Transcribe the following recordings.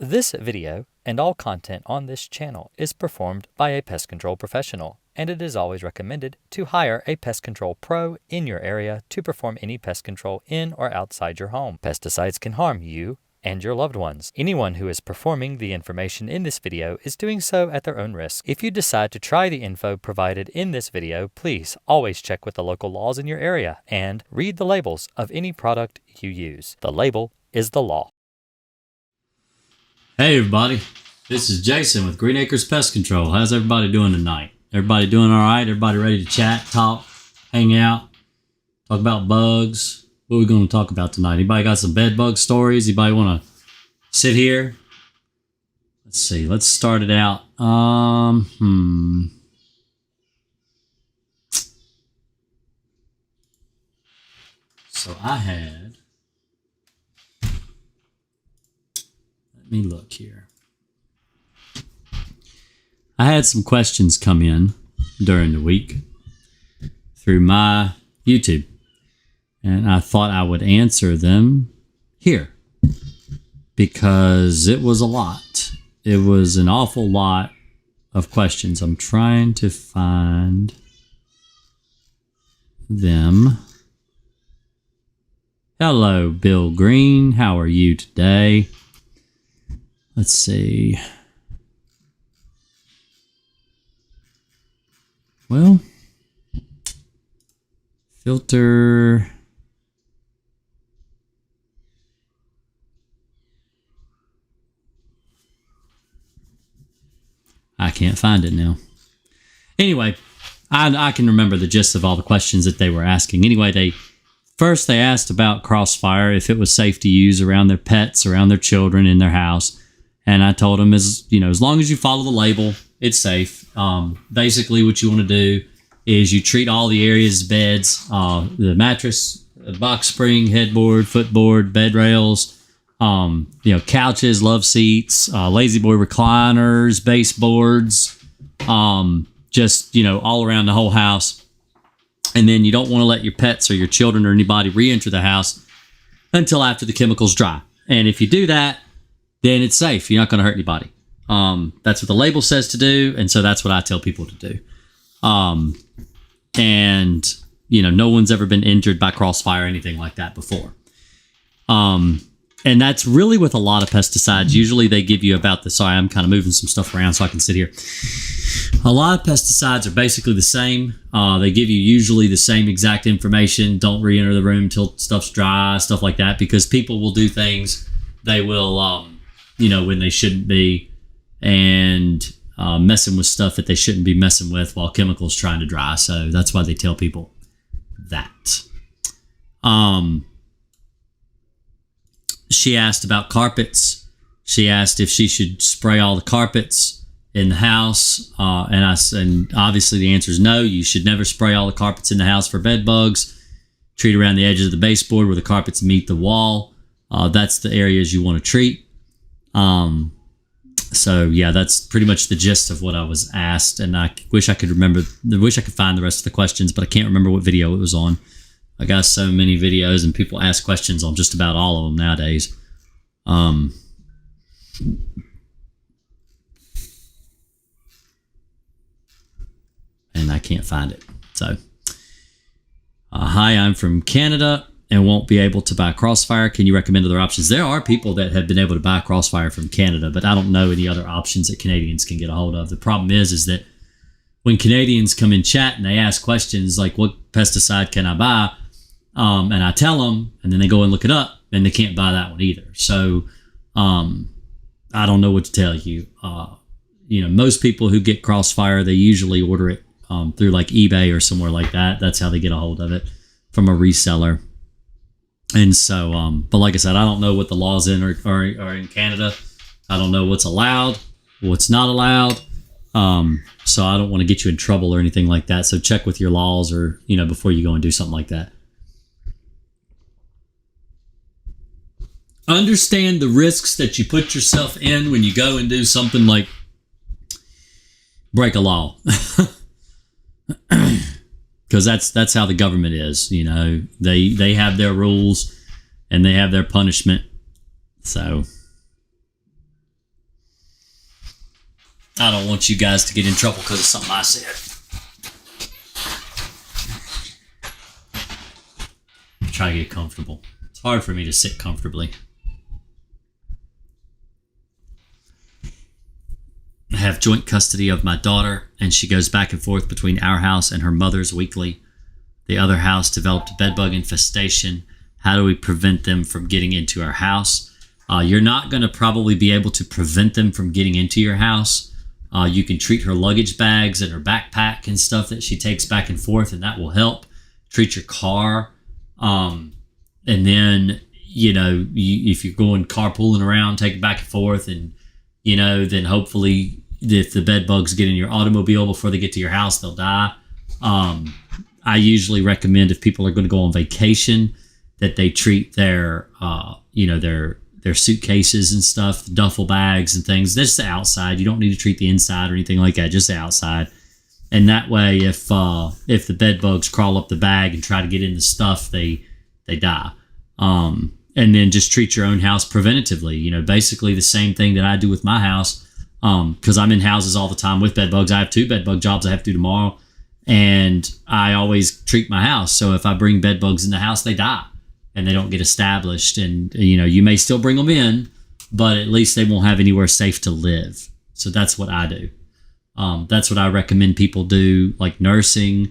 This video and all content on this channel is performed by a pest control professional, and it is always recommended to hire a pest control pro in your area to perform any pest control in or outside your home. Pesticides can harm you and your loved ones. Anyone who is performing the information in this video is doing so at their own risk. If you decide to try the info provided in this video, please always check with the local laws in your area and read the labels of any product you use. The label is the law. Hey everybody, this is Jason with Green Acres Pest Control. How's everybody doing tonight? Everybody doing all right? Everybody ready to chat, talk, hang out, talk about bugs? What are we going to talk about tonight? Anybody got some bed bug stories? Anybody want to sit here? Let's see. Let's start it out. So I had... Let me look here. I had some questions come in during the week through my YouTube, and I thought I would answer them here because it was a lot. It was an awful lot of questions. I'm trying to find them. Hello, Bill Green. How are you today? Let's see. Well, filter. I can't find it now. Anyway, I can remember the gist of all the questions that they were asking. Anyway, they asked about Crossfire, if it was safe to use around their pets, around their children, in their house. And I told them, as long as you follow the label, it's safe. Basically, what you want to do is you treat all the areas, beds, the mattress, the box spring, headboard, footboard, bed rails, couches, love seats, lazy boy recliners, baseboards, just all around the whole house. And then you don't want to let your pets or your children or anybody re-enter the house until after the chemicals dry. And if you do that, then it's safe. You're not going to hurt anybody. That's what the label says to do, and so that's what I tell people to do. And no one's ever been injured by Crossfire or anything like that before. And that's really with a lot of pesticides. Usually they give you about the... Sorry, I'm kind of moving some stuff around so I can sit here. A lot of pesticides are basically the same. They give you usually the same exact information. Don't re-enter the room until stuff's dry, stuff like that, because people will do things. They will... when they shouldn't be, and messing with stuff that they shouldn't be messing with while chemicals trying to dry. So that's why they tell people that. She asked about carpets. She asked if she should spray all the carpets in the house. And obviously the answer is no. You should never spray all the carpets in the house for bed bugs. Treat around the edges of the baseboard where the carpets meet the wall. That's the areas you want to treat. So yeah, that's pretty much the gist of what I was asked, and I wish I could find the rest of the questions, but I can't remember what video it was on. I got so many videos, and people ask questions on just about all of them nowadays. And I can't find it. So, hi, I'm from Canada and won't be able to buy Crossfire. Can you recommend other options? There are people that have been able to buy Crossfire from Canada, but I don't know any other options that Canadians can get a hold of. The problem is that when Canadians come in chat and they ask questions like, what pesticide can I buy? And I tell them, and then they go and look it up, and they can't buy that one either. So I don't know what to tell you. Most people who get Crossfire, they usually order it through like eBay or somewhere like that. That's how they get a hold of it, from a reseller. And so, but like I said, I don't know what the laws are in Canada. I don't know what's allowed, what's not allowed. So I don't want to get you in trouble or anything like that. So check with your laws or, before you go and do something like that. Understand the risks that you put yourself in when you go and do something like break a law. Because that's how the government is, they have their rules and they have their punishment. So I don't want you guys to get in trouble because of something I said. Try to get comfortable. It's hard for me to sit comfortably. I have joint custody of my daughter, and she goes back and forth between our house and her mother's weekly. The other house developed a bedbug infestation. How do we prevent them from getting into our house? You're not going to probably be able to prevent them from getting into your house. You can treat her luggage bags and her backpack and stuff that she takes back and forth, and that will help. Treat your car. And then, if you're going carpooling around, take it back and forth, and, then hopefully if the bed bugs get in your automobile before they get to your house, they'll die. I usually recommend if people are going to go on vacation that they treat their suitcases and stuff, the duffel bags and things. That's the outside. You don't need to treat the inside or anything like that, just the outside. And that way, if the bed bugs crawl up the bag and try to get in the stuff, they die. And then just treat your own house preventatively. Basically the same thing that I do with my house. Because I'm in houses all the time with bed bugs. I have 2 bed bug jobs I have to do tomorrow, and I always treat my house. So if I bring bed bugs in the house, they die and they don't get established. And you may still bring them in, but at least they won't have anywhere safe to live. So that's what I do. That's what I recommend people do, like nursing,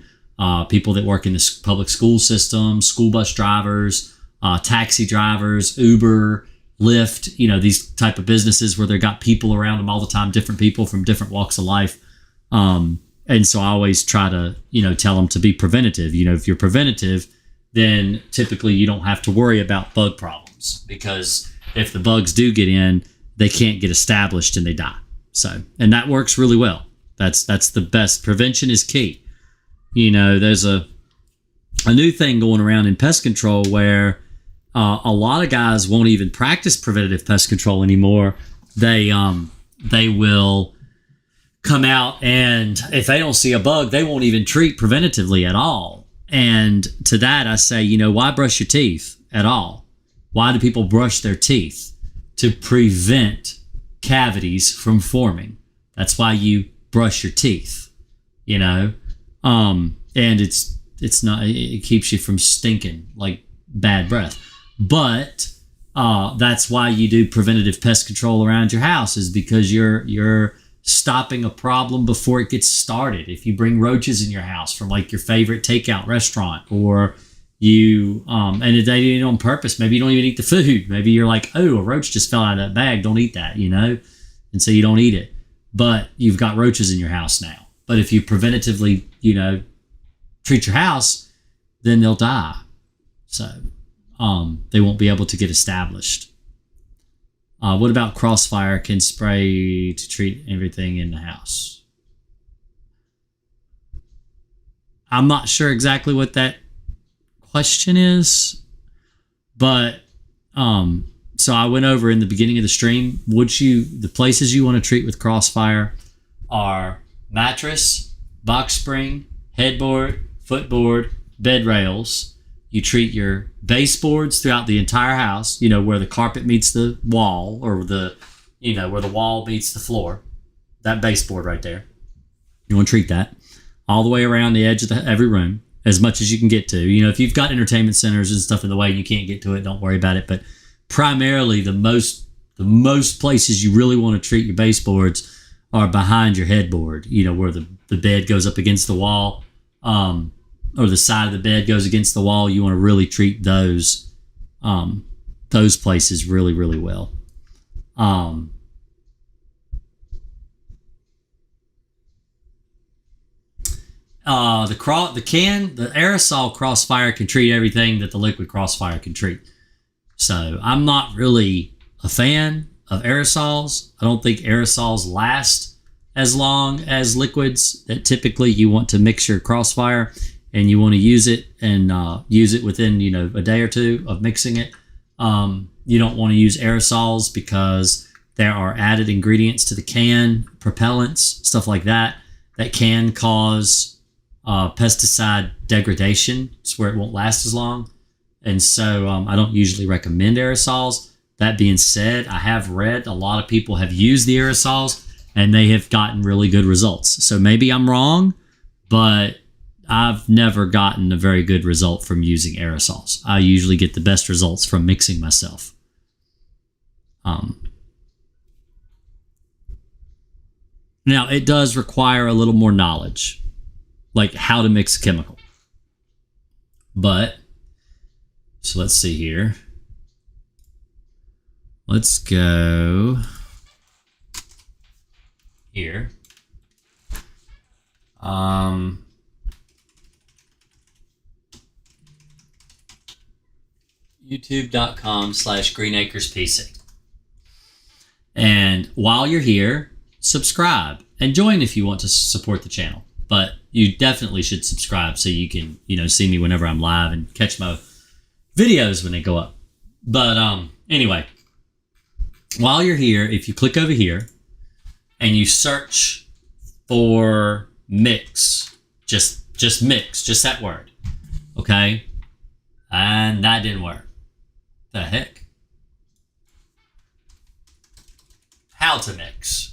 people that work in the public school system, school bus drivers, taxi drivers, Uber, Lyft, these type of businesses where they've got people around them all the time, different people from different walks of life. And so I always try to, tell them to be preventative. If you're preventative, then typically you don't have to worry about bug problems, because if the bugs do get in, they can't get established and they die. So, and that works really well. That's the best. Prevention is key. There's a new thing going around in pest control where a lot of guys won't even practice preventative pest control anymore. They will come out, and if they don't see a bug, they won't even treat preventatively at all. And to that, I say, why brush your teeth at all? Why do people brush their teeth? To prevent cavities from forming. That's why you brush your teeth, and it's not, it keeps you from stinking like bad breath. But that's why you do preventative pest control around your house, is because you're stopping a problem before it gets started. If you bring roaches in your house from like your favorite takeout restaurant, or you and they did it on purpose, maybe you don't even eat the food. Maybe you're like, oh, a roach just fell out of that bag, don't eat that, and so you don't eat it. But you've got roaches in your house now. But if you preventatively, treat your house, then they'll die. So they won't be able to get established. What about crossfire? Can spray to treat everything in the house? I'm not sure exactly what that question is, but so I went over in the beginning of the stream. The places you want to treat with crossfire are mattress, box spring, headboard, footboard, bed rails. You treat your baseboards throughout the entire house, where the carpet meets the wall, or where the wall meets the floor. That baseboard right there. You want to treat that all the way around the edge of every room, as much as you can get to. If you've got entertainment centers and stuff in the way and you can't get to it, don't worry about it. But primarily the most places you really want to treat your baseboards are behind your headboard, where the bed goes up against the wall, or the side of the bed goes against the wall. You want to really treat those places really, really well. The aerosol crossfire can treat everything that the liquid crossfire can treat. So I'm not really a fan of aerosols. I don't think aerosols last as long as liquids. That typically you want to mix your crossfire, and you want to use it within a day or two of mixing it. You don't want to use aerosols because there are added ingredients to the can, propellants, stuff like that can cause pesticide degradation. It's where it won't last as long. And so I don't usually recommend aerosols. That being said, I have read a lot of people have used the aerosols and they have gotten really good results. So maybe I'm wrong, but I've never gotten a very good result from using aerosols. I usually get the best results from mixing myself. Now, it does require a little more knowledge, like how to mix a chemical. But, so let's see here. Let's go here. YouTube.com/GreenAkersPC. And while you're here, subscribe and join if you want to support the channel. But you definitely should subscribe so you can, see me whenever I'm live and catch my videos when they go up. But anyway, while you're here, if you click over here and you search for mix, just mix, just that word, okay? And that didn't work. The heck? How to mix.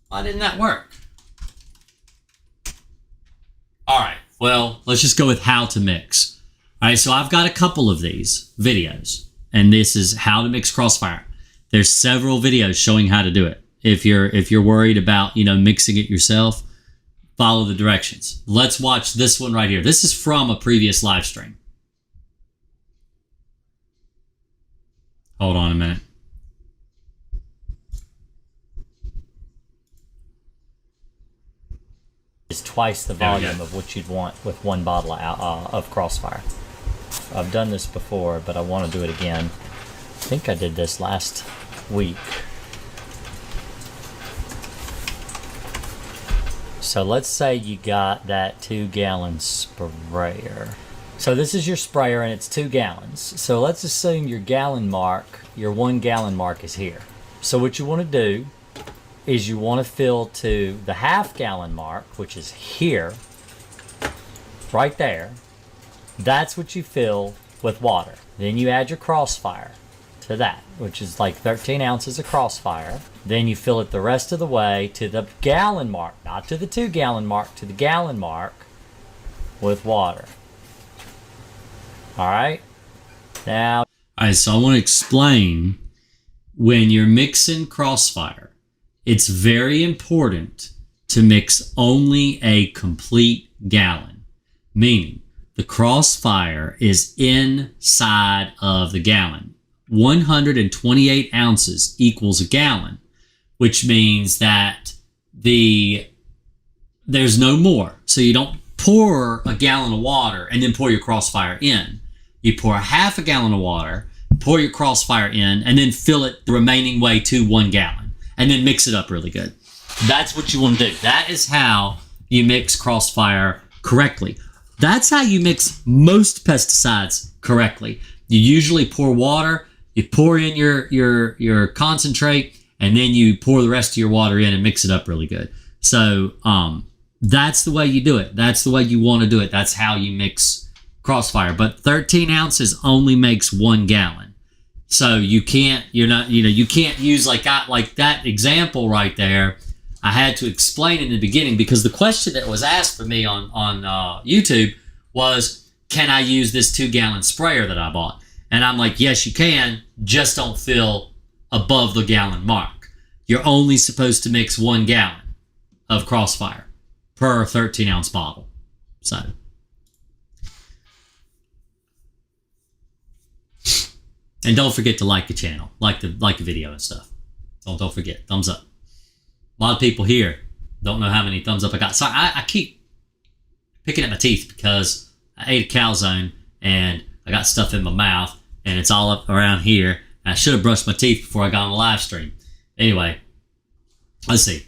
Why didn't that work? All right, well, let's just go with how to mix. All right, so I've got a couple of these videos, and this is how to mix Crossfire. There's several videos showing how to do it. If you're worried about, mixing it yourself, follow the directions. Let's watch this one right here. This is from a previous live stream. Hold on a minute. It's twice the volume of what you'd want with one bottle of Crossfire. I've done this before, but I want to do it again. I think I did this last week. So let's say you got that 2-gallon sprayer. So this is your sprayer and it's 2 gallons. So let's assume your gallon mark, your 1 gallon mark is here. So what you want to do is you want to fill to the half-gallon mark, which is here, right there. That's what you fill with water. Then you add your Crossfire to that, which is like 13 ounces of Crossfire. Then you fill it the rest of the way to the gallon mark, not to the 2-gallon mark, to the gallon mark with water. All right? Now, all right, so I want to explain, when you're mixing Crossfire, it's very important to mix only a complete gallon, meaning the Crossfire is inside of the gallon. 128 ounces equals a gallon, which means that there's no more. So you don't pour a gallon of water and then pour your Crossfire in. You pour half a gallon of water, pour your Crossfire in, and then fill it the remaining way to 1 gallon. And then mix it up really good. That's what you want to do. That is how you mix Crossfire correctly. That's how you mix most pesticides correctly. You usually pour water, you pour in your concentrate, and then you pour the rest of your water in and mix it up really good. So that's the way you do it. That's the way you want to do it. That's how you mix Crossfire. But 13 ounces only makes 1 gallon. So you can't use like that example right there. I had to explain in the beginning because the question that was asked for me on YouTube was, can I use this 2-gallon sprayer that I bought? And I'm like, yes, you can. Just don't fill above the gallon mark. You're only supposed to mix 1 gallon of Crossfire per 13-ounce bottle. So. And don't forget to like the channel, like the video and stuff. Don't forget, thumbs up. A lot of people here don't know how many thumbs up I got. So I keep picking at my teeth because I ate a calzone and I got stuff in my mouth and it's all up around here. I should have brushed my teeth before I got on the live stream. Anyway, let's see.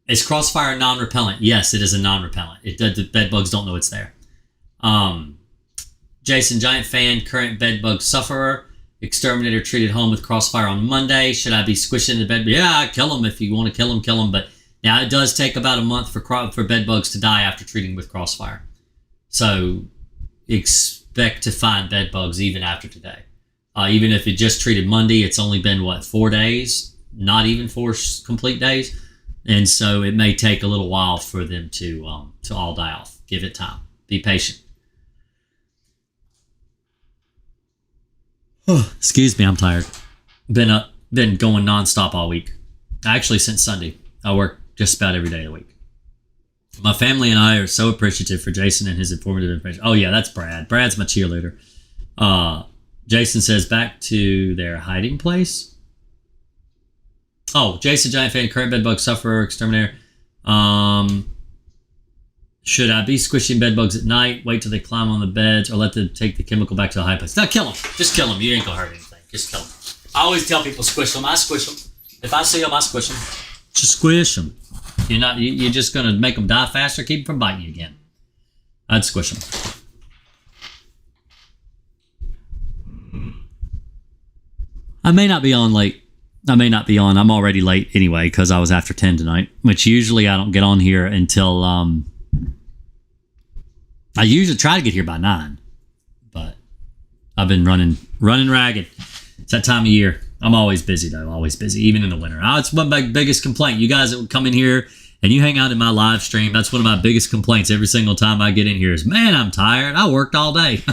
Is Crossfire non-repellent? Yes, it is a non-repellent. The bed bugs don't know it's there. Jason, giant fan, current bed bug sufferer. Exterminator treated home with Crossfire on Monday. Should I be squishing the bed? Yeah, kill them if you want to kill them. But now it does take about a month for bed bugs to die after treating with Crossfire. So expect to find bed bugs even after today. Even if it just treated Monday, it's only been, 4 days? not even 4 complete days. And so it may take a little while for them to all die off. Give it time. Be patient. Excuse me, I'm tired. Been going nonstop all week. Actually, since Sunday. I work just about every day of the week. My family and I are so appreciative for Jason and his informative information. Oh yeah, that's Brad. Brad's my cheerleader. Jason says back to their hiding place. Oh, Jason, giant fan, current bedbug sufferer, exterminator. Should I be squishing bedbugs at night? Wait till they climb on the beds, or let them take the chemical back to the high place? No, kill them. Just kill them. You ain't gonna hurt anything. Just kill them. I always tell people squish them. I squish them. If I see them, I squish them. Just squish them. You're just gonna make them die faster. Keep them from biting you again. I'd squish them. I may not be on late. I'm already late anyway because I was after 10 tonight, which usually I don't get on here until I usually try to get here by 9, but I've been running ragged. It's that time of year. I'm always busy though, always busy, even in the winter. It's my biggest complaint. You guys that would come in here and you hang out in my live stream, that's one of my biggest complaints every single time I get in here is, man, I'm tired. I worked all day.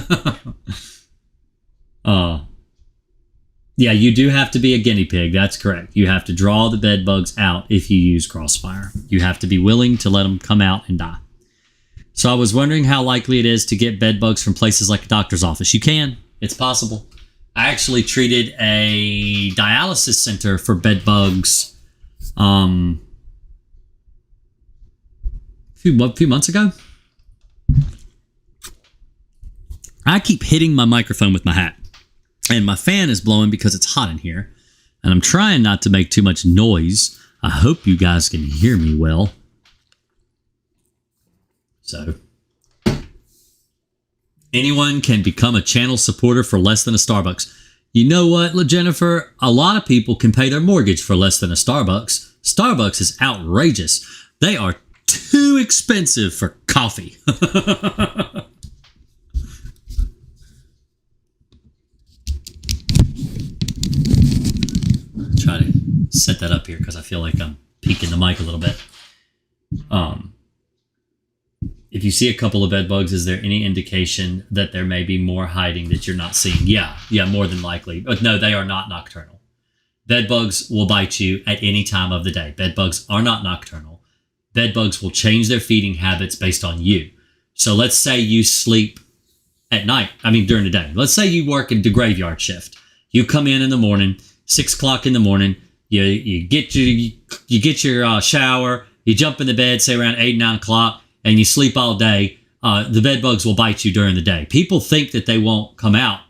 Yeah, you do have to be a guinea pig. That's correct. You have to draw the bed bugs out if you use Crossfire. You have to be willing to let them come out and die. So I was wondering how likely it is to get bed bugs from places like a doctor's office. You can. It's possible. I actually treated a dialysis center for bed bugs a few months ago. I keep hitting my microphone with my hat. And my fan is blowing because it's hot in here. And I'm trying not to make too much noise. I hope you guys can hear me well. So, anyone can become a channel supporter for less than a Starbucks. You know what, Jennifer? A lot of people can pay their mortgage for less than a Starbucks. Starbucks is outrageous. They are too expensive for coffee. Try to set that up here because I feel like I'm peeking the mic a little bit. If you see a couple of bed bugs, is there any indication that there may be more hiding that you're not seeing? Yeah, more than likely. But no, they are not nocturnal. Bed bugs will bite you at any time of the day. Bed bugs are not nocturnal. Bed bugs will change their feeding habits based on you. So let's say you sleep at night. During the day. Let's say you work in the graveyard shift. You come in the morning, 6 o'clock in the morning. You get your shower. You jump in the bed, say around 8, 9 o'clock, and you sleep all day. The bed bugs will bite you during the day. People think that they won't come out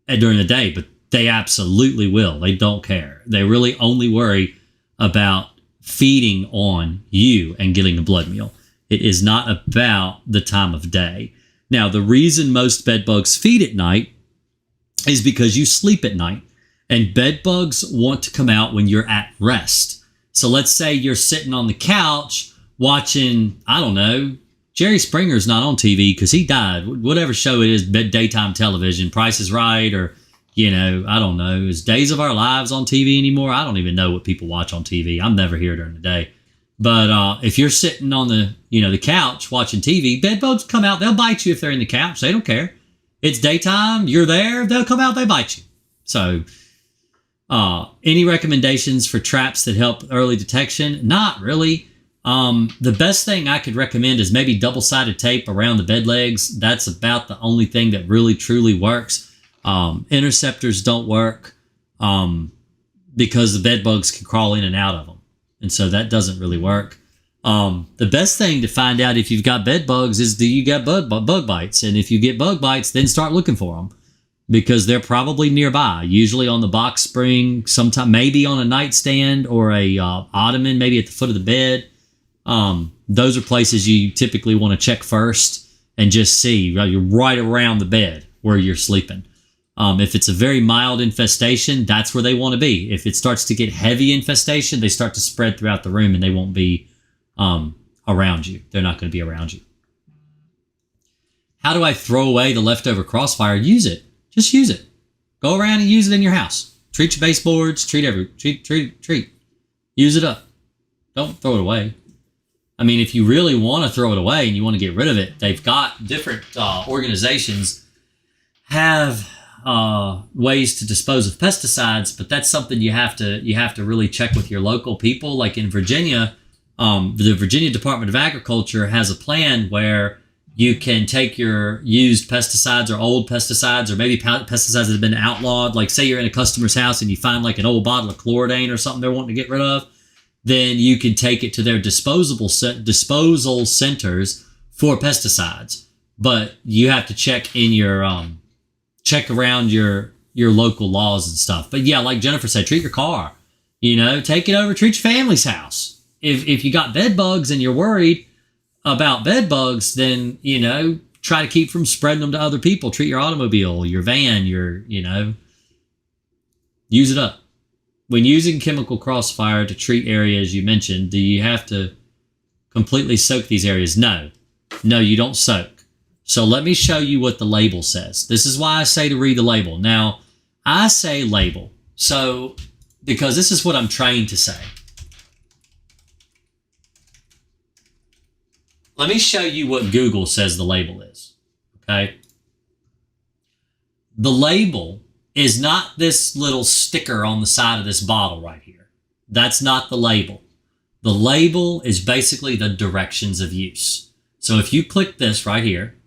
during the day, but they absolutely will. They don't care. They really only worry about feeding on you and getting a blood meal. It is not about the time of day. Now, the reason most bed bugs feed at night is because you sleep at night. And bed bugs want to come out when you're at rest. So let's say you're sitting on the couch watching, I don't know, Jerry Springer's not on TV because he died. Whatever show it is, daytime television, Price is Right, or, I don't know, is Days of Our Lives on TV anymore? I don't even know what people watch on TV. I'm never here during the day. But if you're sitting on the couch watching TV, bed bugs come out. They'll bite you if they're in the couch. They don't care. It's daytime. You're there. They'll come out. They bite you. So... any recommendations for traps that help early detection? Not really. The best thing I could recommend is maybe double-sided tape around the bed legs. That's about the only thing that really truly works. Interceptors don't work because the bed bugs can crawl in and out of them. And so that doesn't really work. The best thing to find out if you've got bed bugs is do you get bug bites? And if you get bug bites, then start looking for them. Because they're probably nearby, usually on the box spring, sometime maybe on a nightstand or a ottoman, maybe at the foot of the bed. Those are places you typically want to check first and just see. You're right around the bed where you're sleeping. If it's a very mild infestation, that's where they want to be. If it starts to get heavy infestation, they start to spread throughout the room and they won't be around you. They're not going to be around you. How do I throw away the leftover Crossfire? Use it. Just use it. Go around and use it in your house. Treat your baseboards. Treat. Use it up. Don't throw it away. I mean, if you really want to throw it away and you want to get rid of it, they've got different organizations have ways to dispose of pesticides, but that's something you have to really check with your local people. Like in Virginia, the Virginia Department of Agriculture has a plan where you can take your used pesticides or old pesticides or maybe pesticides that have been outlawed. Like say you're in a customer's house and you find like an old bottle of Chloridane or something they're wanting to get rid of, then you can take it to their disposal centers for pesticides. But you have to check in your check around your local laws and stuff. But yeah, like Jennifer said, treat your car. Take it over, treat your family's house. If you got bed bugs and you're worried about bed bugs, then, try to keep from spreading them to other people. Treat your automobile, your van, use it up. When using chemical crossfire to treat areas you mentioned, do you have to completely soak these areas? No, you don't soak. So let me show you what the label says. This is why I say to read the label. Now, I say label, because this is what I'm trained to say. Let me show you what Google says the label is, okay? The label is not this little sticker on the side of this bottle right here. That's not the label. The label is basically the directions of use. So if you click this right here,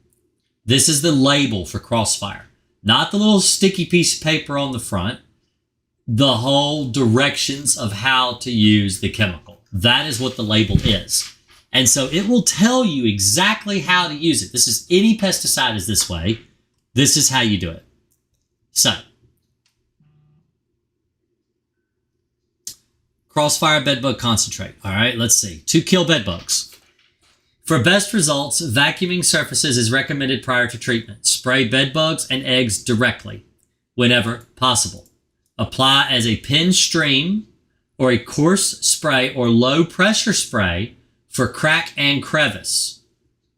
this is the label for Crossfire. Not the little sticky piece of paper on the front. The whole directions of how to use the chemical. That is what the label is. And so it will tell you exactly how to use it. This is any pesticide is this way. This is how you do it. So, Crossfire bedbug concentrate. All right, let's see. To kill bedbugs. For best results, vacuuming surfaces is recommended prior to treatment. Spray bedbugs and eggs directly, whenever possible. Apply as a pen stream or a coarse spray or low pressure spray for crack and crevice,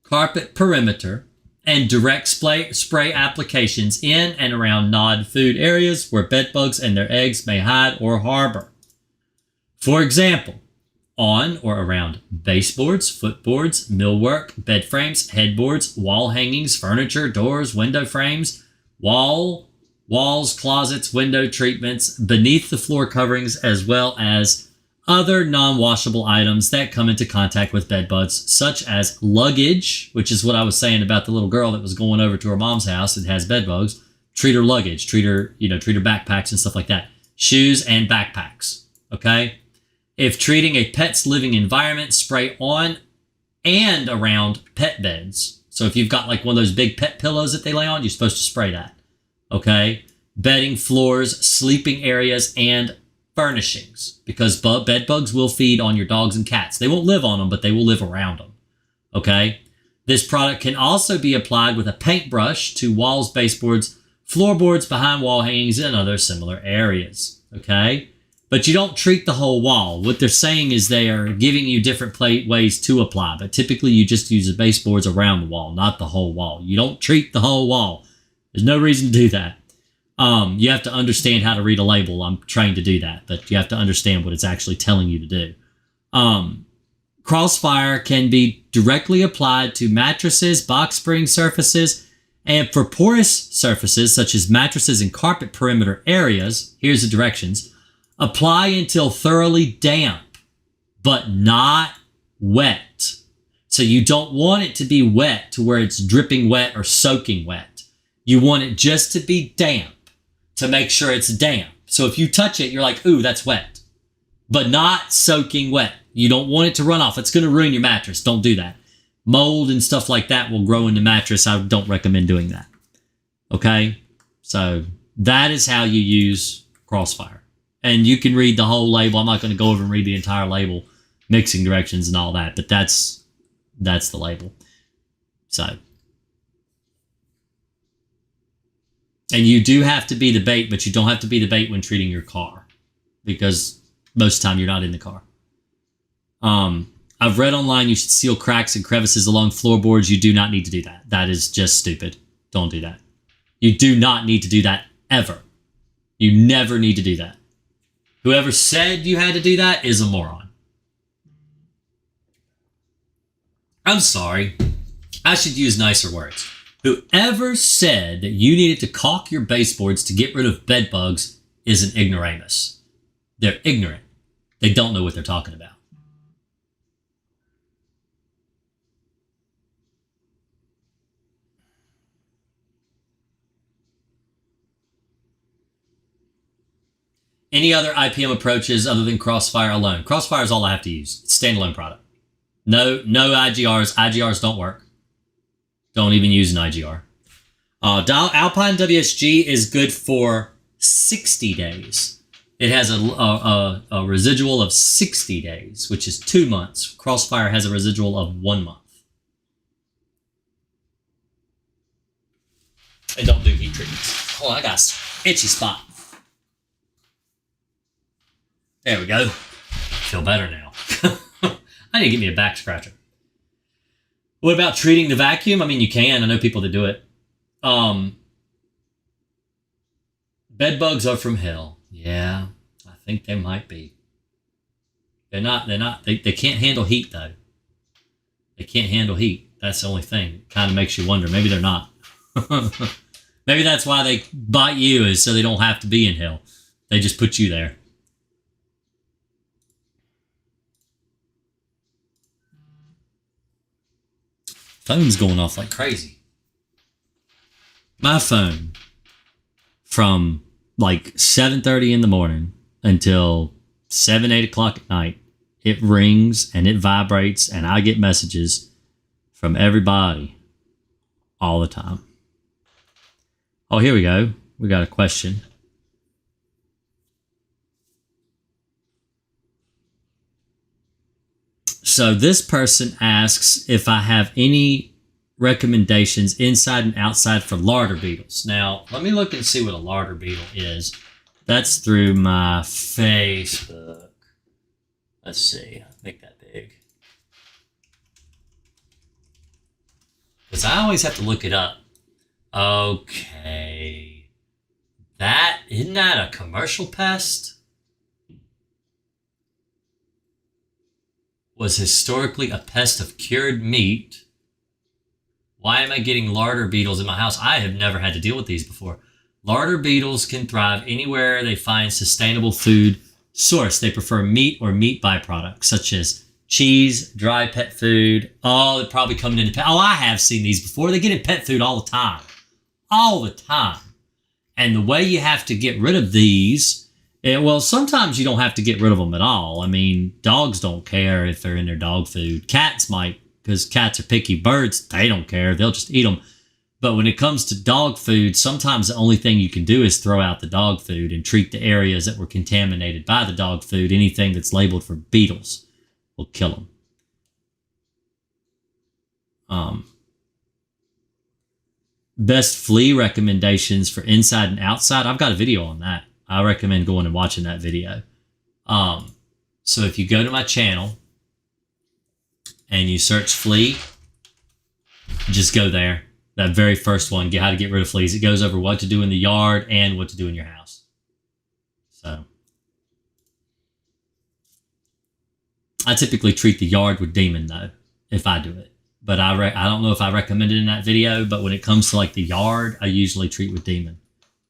carpet perimeter, and direct spray applications in and around non-food areas where bedbugs and their eggs may hide or harbor. For example, on or around baseboards, footboards, millwork, bed frames, headboards, wall hangings, furniture, doors, window frames, walls, closets, window treatments, beneath the floor coverings, as well as other non-washable items that come into contact with bed bugs, such as luggage, which is what I was saying about the little girl that was going over to her mom's house and has bed bugs. Treat her luggage, treat her backpacks and stuff like that. Shoes and backpacks, okay? If treating a pet's living environment, spray on and around pet beds. So if you've got like one of those big pet pillows that they lay on, you're supposed to spray that, okay? Bedding, floors, sleeping areas, and furnishings, because bed bugs will feed on your dogs and cats. They won't live on them, but they will live around them. Okay? This product can also be applied with a paintbrush to walls, baseboards, floorboards, behind wall hangings, and other similar areas. Okay? But you don't treat the whole wall. What they're saying is they are giving you different ways to apply, but typically you just use the baseboards around the wall, not the whole wall. You don't treat the whole wall. There's no reason to do that. You have to understand how to read a label. I'm trained to do that, but you have to understand what it's actually telling you to do. Crossfire can be directly applied to mattresses, box spring surfaces, and for porous surfaces such as mattresses and carpet perimeter areas. Here's the directions. Apply until thoroughly damp, but not wet. So you don't want it to be wet to where it's dripping wet or soaking wet. You want it just to be damp, to make sure it's damp. So if you touch it, you're like, ooh, that's wet. But not soaking wet. You don't want it to run off. It's going to ruin your mattress. Don't do that. Mold and stuff like that will grow in the mattress. I don't recommend doing that. Okay? So that is how you use Crossfire. And you can read the whole label. I'm not going to go over and read the entire label, mixing directions and all that, but that's the label. So... And you do have to be the bait, but you don't have to be the bait when treating your car, because most of the time you're not in the car. I've read online you should seal cracks and crevices along floorboards. You do not need to do that. That is just stupid. Don't do that. You do not need to do that ever. You never need to do that. Whoever said you had to do that is a moron. I'm sorry. I should use nicer words. Whoever said that you needed to caulk your baseboards to get rid of bed bugs is an ignoramus. They're ignorant. They don't know what they're talking about. Any other IPM approaches other than Crossfire alone? Crossfire is all I have to use. It's a standalone product. No IGRs. IGRs don't work. Don't even use an IGR. Alpine WSG is good for 60 days. It has a residual of 60 days, which is 2 months. Crossfire has a residual of 1 month. And don't do heat treatments. Oh, I got an itchy spot. There we go. Feel better now. I need to get me a back scratcher. What about treating the vacuum? I mean, you can. I know people that do it. Bed bugs are from hell. Yeah, I think they might be. They're not. They can't handle heat, though. They can't handle heat. That's the only thing. It kind of makes you wonder. Maybe they're not. Maybe that's why they bite you, is so they don't have to be in hell. They just put you there. Phone's going off like crazy. My phone, from like 7:30 in the morning until 8 o'clock at night, it rings and it vibrates, and I get messages from everybody all the time. Oh, here we go. We got a question. So this person asks if I have any recommendations inside and outside for larder beetles. Now, let me look and see what a larder beetle is. That's through my Facebook. Let's see. I'll make that big. Because I always have to look it up. Okay. Isn't that a commercial pest? Was historically a pest of cured meat. Why am I getting larder beetles in my house? I have never had to deal with these before. Larder beetles can thrive anywhere they find sustainable food source. They prefer meat or meat byproducts, such as cheese, dry pet food. Oh, they're probably coming into pet. Oh, I have seen these before. They get in pet food all the time. All the time. And the way you have to get rid of these, well, sometimes you don't have to get rid of them at all. I mean, dogs don't care if they're in their dog food. Cats might, because cats are picky birds. They don't care. They'll just eat them. But when it comes to dog food, sometimes the only thing you can do is throw out the dog food and treat the areas that were contaminated by the dog food. Anything that's labeled for beetles will kill them. Best flea recommendations for inside and outside. I've got a video on that. I recommend going and watching that video. So if you go to my channel and you search flea, just go there. That very first one, how to get rid of fleas. It goes over what to do in the yard and what to do in your house. So I typically treat the yard with Demon, though, if I do it. But I don't know if I recommend it in that video, but when it comes to like the yard, I usually treat with Demon.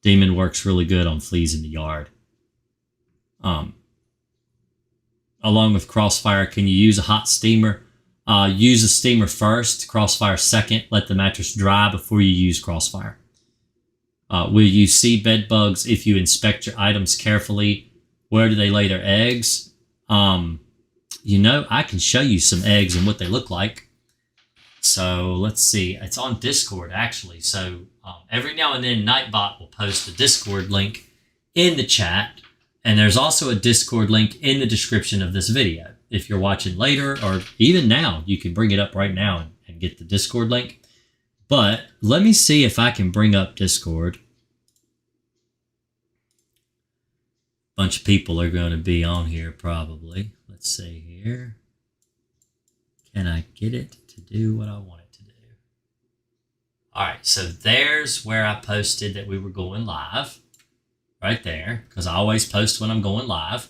Demon works really good on fleas in the yard. Along with Crossfire, can you use a hot steamer? Use a steamer first, Crossfire second. Let the mattress dry before you use Crossfire. Will you see bed bugs if you inspect your items carefully? Where do they lay their eggs? I can show you some eggs and what they look like. So let's see. It's on Discord, actually. So every now and then, Nightbot will post a Discord link in the chat. And there's also a Discord link in the description of this video. If you're watching later or even now, you can bring it up right now and get the Discord link. But let me see if I can bring up Discord. Bunch of people are going to be on here probably. Let's see here. Can I get it to do what I want it to do? All right, so there's where I posted that we were going live. right there, because I always post when I'm going live.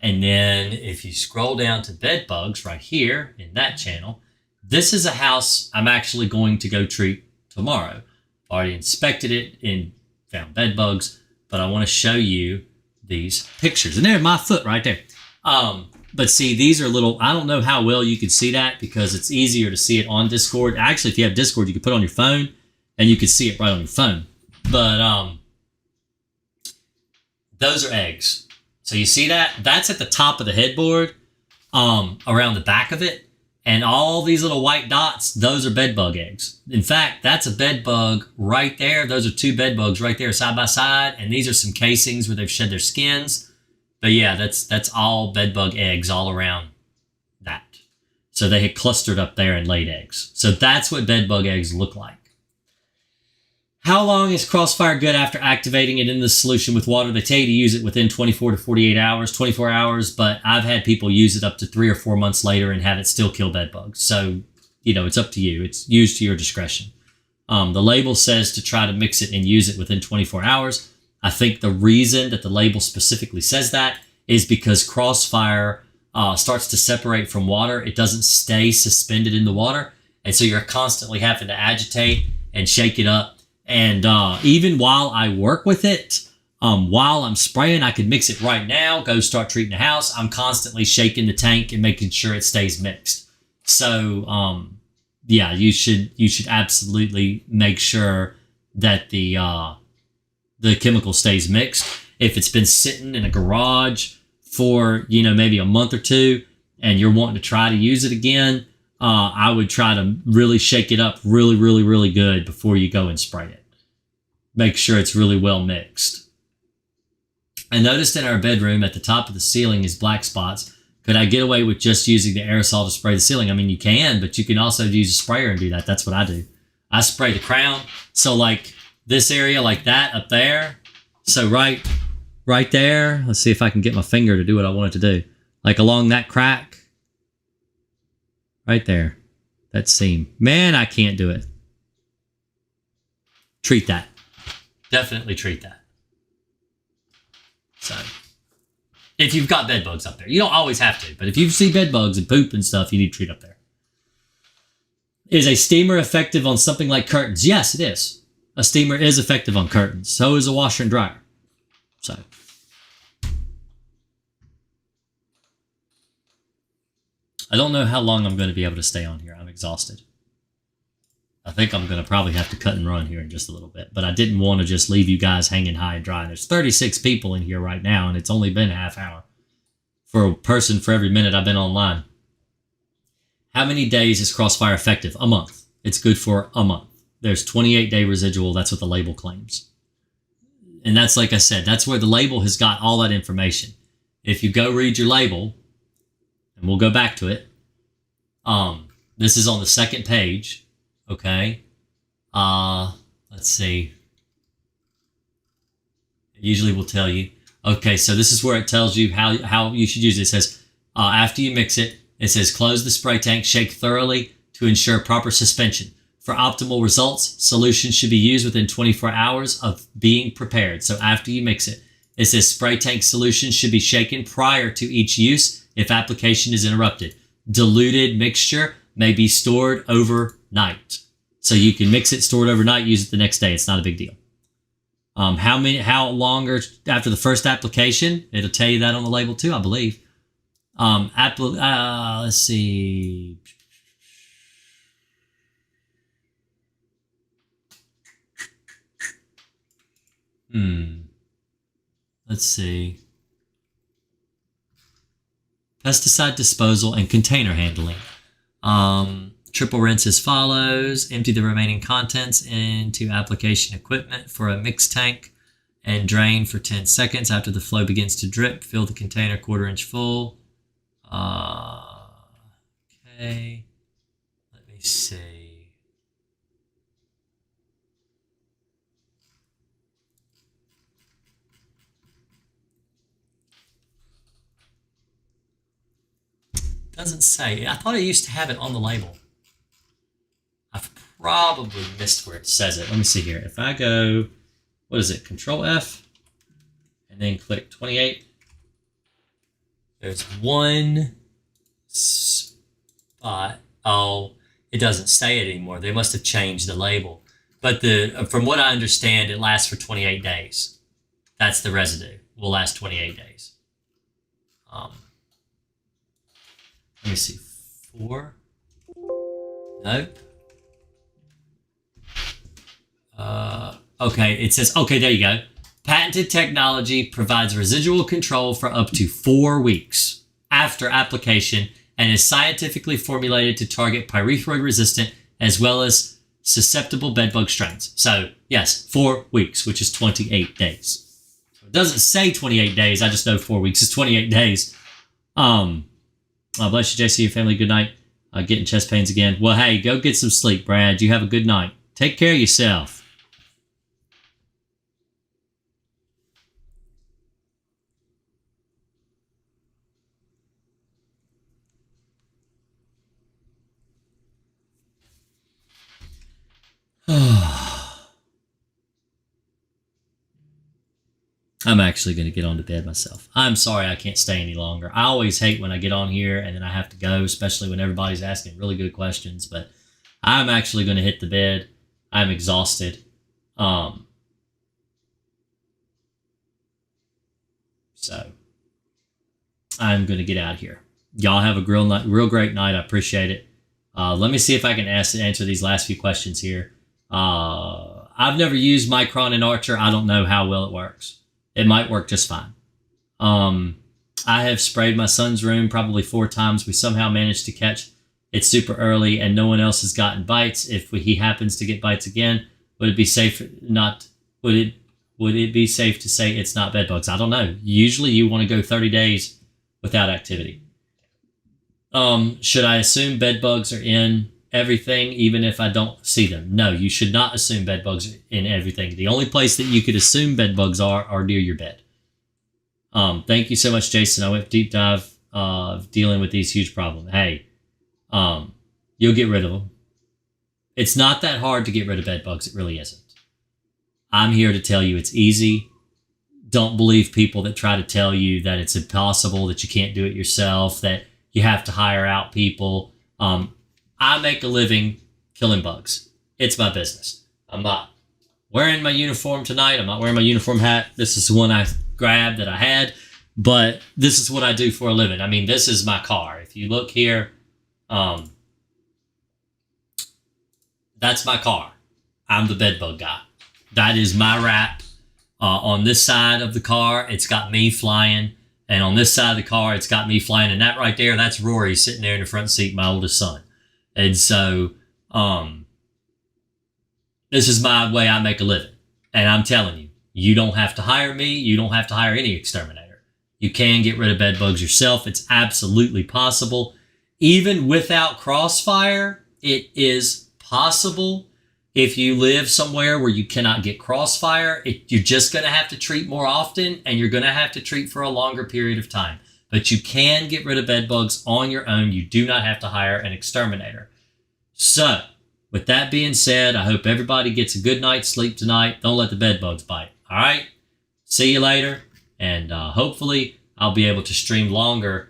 And then if you scroll down to bed bugs right here in that channel, this is a house I'm actually going to go treat tomorrow. I've already inspected it and found bed bugs, but I want to show you these pictures. And there's my foot right there. But see, these are little, I don't know how well you can see that because it's easier to see it on Discord. Actually, if you have Discord, you can put it on your phone and you can see it right on your phone. But those are eggs. So you see that? That's at the top of the headboard, around the back of it. And all these little white dots, those are bed bug eggs. In fact, that's a bed bug right there. Those are 2 bed bugs right there side by side. And these are some casings where they've shed their skins. But yeah, that's all bed bug eggs all around that. So they had clustered up there and laid eggs. So that's what bed bug eggs look like. How long is Crossfire good after activating it in the solution with water? They tell you to use it within 24 to 48 hours, 24 hours, but I've had people use it up to 3 or 4 months later and have it still kill bed bugs. So, it's up to you. It's used to your discretion. The label says to try to mix it and use it within 24 hours. I think the reason that the label specifically says that is because Crossfire starts to separate from water. It doesn't stay suspended in the water. And so you're constantly having to agitate and shake it up. And even while I work with it, while I'm spraying, I could mix it right now, go start treating the house. I'm constantly shaking the tank and making sure it stays mixed. So, yeah, you should absolutely make sure that the chemical stays mixed. If it's been sitting in a garage for, maybe a month or 2 and you're wanting to try to use it again, I would try to really shake it up really, really, really good before you go and spray it. Make sure it's really well mixed. I noticed in our bedroom at the top of the ceiling is black spots. Could I get away with just using the aerosol to spray the ceiling? I mean, you can, but you can also use a sprayer and do that. That's what I do. I spray the crown. So like this area like that up there. So right there. Let's see if I can get my finger to do what I want it to do. Like along that crack. Right there. That seam. Man, I can't do it. Treat that. Definitely treat that. So, if you've got bed bugs up there. You don't always have to, but if you see bed bugs and poop and stuff, you need to treat up there. Is a steamer effective on something like curtains? Yes, it is. A steamer is effective on curtains. So is a washer and dryer. So. I don't know how long I'm going to be able to stay on here. I'm exhausted. I think I'm going to probably have to cut and run here in just a little bit. But I didn't want to just leave you guys hanging high and dry. There's 36 people in here right now, and it's only been a half hour. For a person for every minute I've been online. How many days is Crossfire effective? A month. It's good for a month. There's 28-day residual. That's what the label claims. And that's, like I said, that's where the label has got all that information. If you go read your label, and we'll go back to it. This is on the second page. Okay. Let's see. It usually will tell you. Okay, so this is where it tells you how you should use it. It says, after you mix it, it says close the spray tank, shake thoroughly to ensure proper suspension. For optimal results, solution should be used within 24 hours of being prepared. So after you mix it, it says spray tank solution should be shaken prior to each use if application is interrupted. Diluted mixture may be stored overnight. So you can mix it, store it overnight, use it the next day. It's not a big deal. How longer after the first application? It'll tell you that on the label too, I believe. Let's see. Let's see. Pesticide disposal and container handling. Triple rinse as follows. Empty the remaining contents into application equipment for a mixed tank and drain for 10 seconds. After the flow begins to drip, fill the container 1/4 inch full. Okay. Let me see. Doesn't say. I thought I used to have it on the label. I've probably missed where it says it. Let me see here. If I go, what is it? Control F. and then click 28. There's one spot. Oh, it doesn't say it anymore. They must have changed the label. But from what I understand, it lasts for 28 days. That's the residue. Will last 28 days. Let me see. 4. Nope. Okay, it says, okay, there you go. Patented technology provides residual control for up to 4 weeks after application and is scientifically formulated to target pyrethroid resistant as well as susceptible bedbug strains. So, yes, 4 weeks, which is 28 days. It doesn't say 28 days. I just know 4 weeks is 28 days. Bless you, JC, your family. Good night. Getting chest pains again. Well, hey, go get some sleep, Brad. You have a good night. Take care of yourself. I'm actually going to get on to bed myself. I'm sorry I can't stay any longer. I always hate when I get on here and then I have to go, especially when everybody's asking really good questions. But I'm actually going to hit the bed. I'm exhausted. So I'm going to get out of here. Y'all have a real great night. I appreciate it. Let me see if I can answer these last few questions here. I've never used Micron and Archer. I don't know how well it works. It might work just fine. I have sprayed my son's room probably 4 times. We somehow managed to catch it super early and no one else has gotten bites. If he happens to get bites again, would it be safe be safe to say it's not bed bugs? I don't know. Usually you want to go 30 days without activity. Should I assume bed bugs are in everything even if I don't see them? No, you should not assume bed bugs are in everything. The only place that you could assume bed bugs are near your bed. Thank you so much, Jason. I went deep dive of dealing with these huge problems. Hey, you'll get rid of them. It's not that hard to get rid of bed bugs. It really isn't. I'm here to tell you it's easy. Don't believe people that try to tell you that it's impossible, that you can't do it yourself, that you have to hire out people. I make a living killing bugs. It's my business. I'm not wearing my uniform tonight. I'm not wearing my uniform hat. This is the one I grabbed that I had, but this is what I do for a living. I mean, this is my car. If you look here, that's my car. I'm the bedbug guy. That is my wrap. On this side of the car, it's got me flying. And on this side of the car, it's got me flying. And that right there, that's Rory sitting there in the front seat, my oldest son. And so, this is my way I make a living. And I'm telling you, you don't have to hire me. You don't have to hire any exterminator. You can get rid of bed bugs yourself. It's absolutely possible. Even without Crossfire, it is possible. If you live somewhere where you cannot get Crossfire, you're just going to have to treat more often and you're going to have to treat for a longer period of time. But you can get rid of bed bugs on your own. You do not have to hire an exterminator. So, with that being said, I hope everybody gets a good night's sleep tonight. Don't let the bed bugs bite. All right? See you later. And hopefully I'll be able to stream longer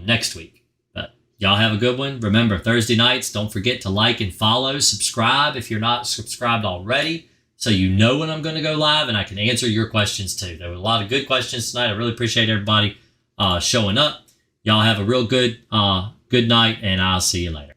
next week. But y'all have a good one. Remember, Thursday nights, don't forget to like and follow. Subscribe if you're not subscribed already, so you know when I'm going to go live and I can answer your questions too. There were a lot of good questions tonight. I really appreciate everybody showing up. Y'all have a real good night, and I'll see you later.